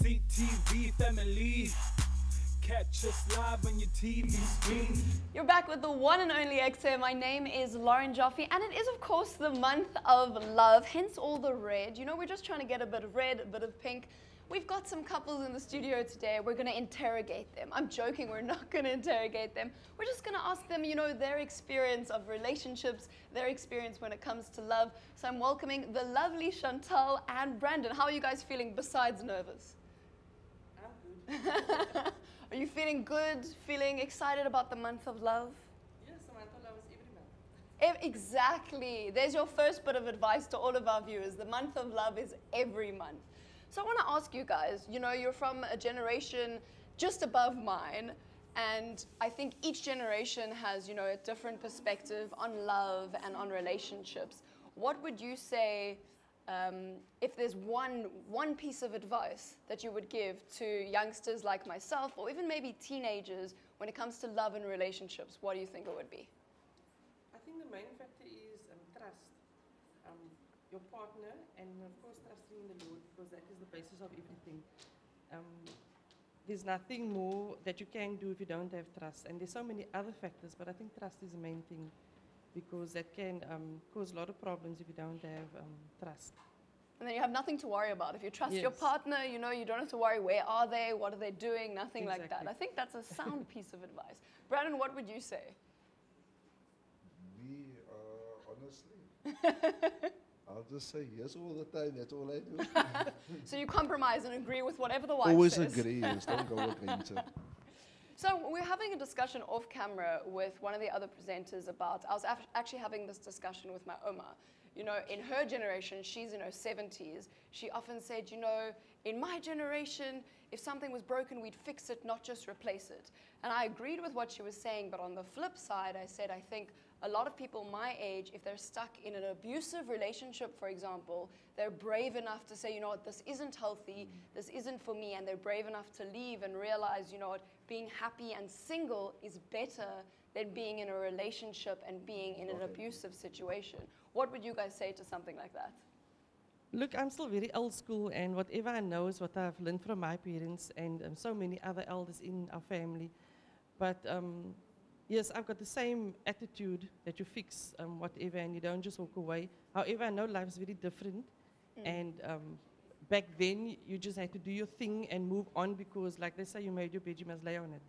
CTV family. Catch us live on your TV screen. You're back with the one and only Ekse. My name is Lauren Joffe, and it is, of course, the month of love, hence all the red. You know, we're just trying to get a bit of red, a bit of pink. We've got some couples in the studio today. We're going to interrogate them. I'm joking, we're not going to interrogate them. We're just going to ask them, you know, their experience of relationships, their experience when it comes to love. So I'm welcoming the lovely Chantal and Brandon. How are you guys feeling besides nervous? I'm good. Are you feeling good, feeling excited about the month of love? Yes, the month of love is every month. Exactly. There's your first bit of advice to all of our viewers. The month of love is every month. So I want to ask you guys, you know, you're from a generation just above mine, and I think each generation has, you know, a different perspective on love and on relationships. What would you say, if there's one piece of advice that you would give to youngsters like myself, or even maybe teenagers, when it comes to love and relationships, what do you think it would be? I think the main factor is trust. Your partner, and of course trusting in the Lord, because that is the basis of everything. There's nothing more that you can do if you don't have trust, and there's so many other factors, but I think trust is the main thing, because that can cause a lot of problems if you don't have trust. And then you have nothing to worry about. If you trust Yes. your partner, you know, you don't have to worry where are they, what are they doing, nothing like that. Exactly. I think that's a sound piece of advice. Brandon, what would you say? Me, honestly, I'll just say yes all the time. That's all I do. So you compromise and agree with whatever the wife Always says. agree. Yes, don't go against it. So we're having a discussion off camera with one of the other presenters about, I was actually having this discussion with my Oma. You know, in her generation, she's in her 70s, she often said, you know, in my generation, if something was broken, we'd fix it, not just replace it. And I agreed with what she was saying, but on the flip side, I said, I think a lot of people my age, if they're stuck in an abusive relationship, for example, they're brave enough to say, you know what, this isn't healthy, this isn't for me, and they're brave enough to leave and realize, you know what, being happy and single is better than being in a relationship and being in an abusive situation. What would you guys say to something like that? Look, I'm still very old school, and whatever I know is what I've learned from my parents and so many other elders in our family. But yes, I've got the same attitude that you fix whatever and you don't just walk away. However, I know life is very different, and back then you just had to do your thing and move on, because like they say, you made your bed, you must lay on it.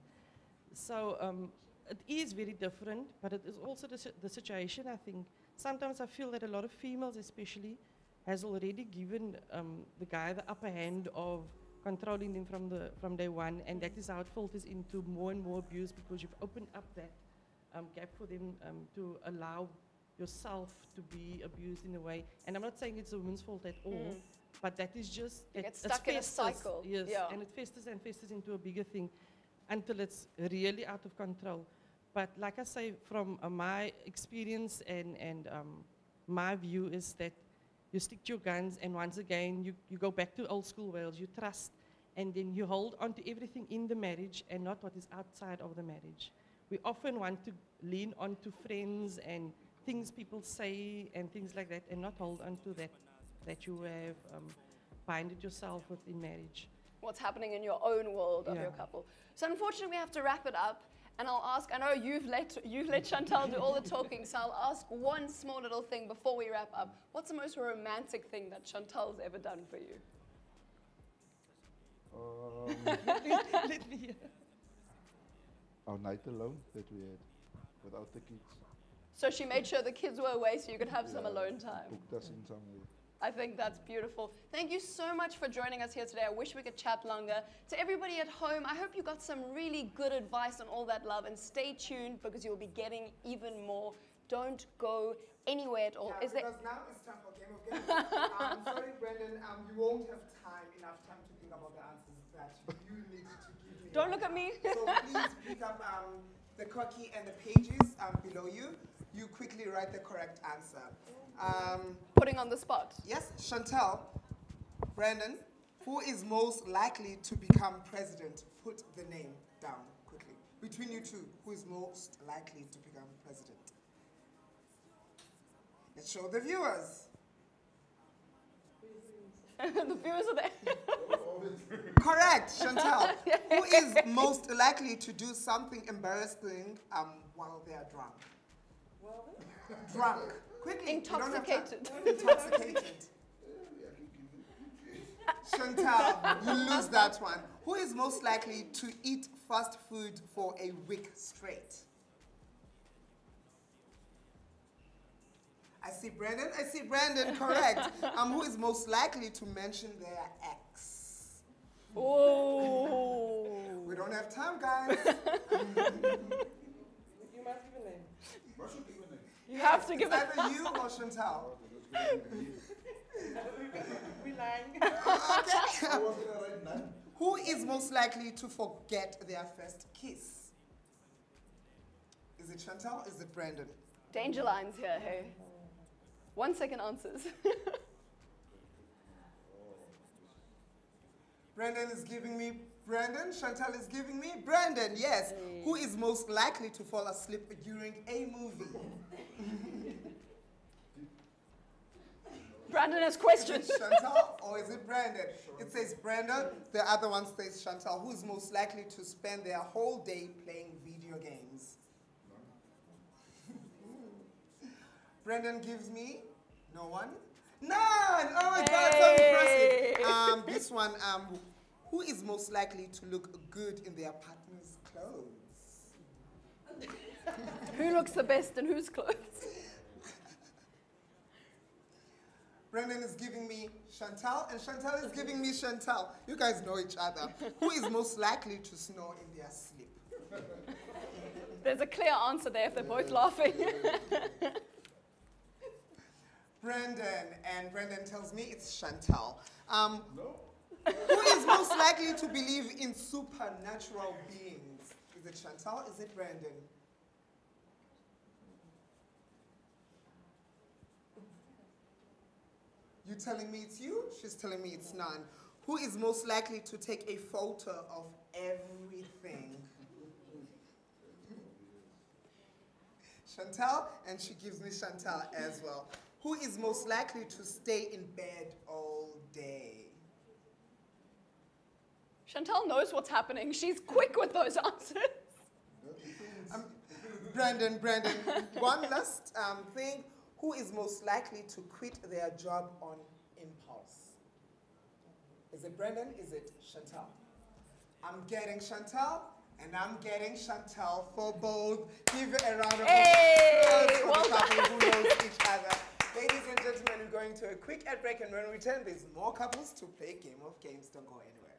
So it is very different, but it is also the situation, I think. Sometimes I feel that a lot of females especially has already given the guy the upper hand of controlling them from day one, and that is how it filters into more and more abuse, because you've opened up that gap for them to allow yourself to be abused in a way. And I'm not saying it's a woman's fault at all, but that is just... You get stuck in a cycle. Yes, Yeah. and it festers and festers into a bigger thing until it's really out of control. But like I say, from my experience and my view is that you stick to your guns, and once again, you go back to old school ways, you trust, and then you hold on to everything in the marriage and not what is outside of the marriage. We often want to lean on to friends and things people say and things like that, and not hold on to that you have binded yourself with in marriage. What's happening in your own world of your couple. So unfortunately, we have to wrap it up. And I'll ask, I know you've let Chantal do all the talking, so I'll ask one small little thing before we wrap up. What's the most romantic thing that Chantal's ever done for you? Let me hear. Our night alone that we had without the kids. So she made sure the kids were away so you could have some alone time. Booked us in somewhere. I think that's beautiful. Thank you so much for joining us here today. I wish we could chat longer. To everybody at home, I hope you got some really good advice on all that love, and stay tuned because you'll be getting even more. Don't go anywhere at all. Yeah, because now it's time for Game of Games. Sorry, Brandon, you won't have enough time to think about the answers that you need to give me. Don't look at me. So please pick up the cookie and the pages below you. You quickly write the correct answer. Putting on the spot. Yes, Chantal, Brandon, who is most likely to become president? Put the name down quickly. Between you two, who is most likely to become president? Let's show the viewers. The viewers are there. Correct, Chantal. Who is most likely to do something embarrassing while they are drunk? Drunk. Quickly. you don't have time. Intoxicated. Intoxicated. Chantal, you lose that one. Who is most likely to eat fast food for a week straight? I see Brandon, correct. Who is most likely to mention their ex? Oh. We don't have time, guys. You must give a name. You have to give it's it. either you or Chantal. We lying. Okay. Who is most likely to forget their first kiss? Is it Chantal? Is it Brandon? Danger lines here, hey. 1 second answers. Brandon is giving me Brandon. Chantal is giving me Brandon. Yes. Hey. Who is most likely to fall asleep during a movie? Brandon has Is questions. it Chantal or is it Brandon? It says Brandon. The other one says Chantal. Who is most likely to spend their whole day playing video games? Brandon gives me no one. None! Oh my God, so impressive. This one, who is most likely to look good in their partner's clothes? Who looks the best in whose clothes? Brandon is giving me Chantal, and Chantal is giving me Chantal. You guys know each other. Who is most likely to snore in their sleep? There's a clear answer there if they're both laughing. Brandon, and Brandon tells me it's Chantal. Who is most likely to believe in supernatural beings? Is it Chantal? Is it Brandon? You telling me it's you? She's telling me it's none. Who is most likely to take a photo of everything? Chantal, and she gives me Chantal as well. Who is most likely to stay in bed all day? Chantal knows what's happening. She's quick with those answers. Brandon, one last thing. Who is most likely to quit their job on impulse? Is it Brandon? Is it Chantal? I'm getting Chantal, and I'm getting Chantal for both. Give it a round of applause for Well the couple who knows each other. Ladies and gentlemen, we're going to a quick ad break, and when we return, there's more couples to play Game of Games. Don't go anywhere.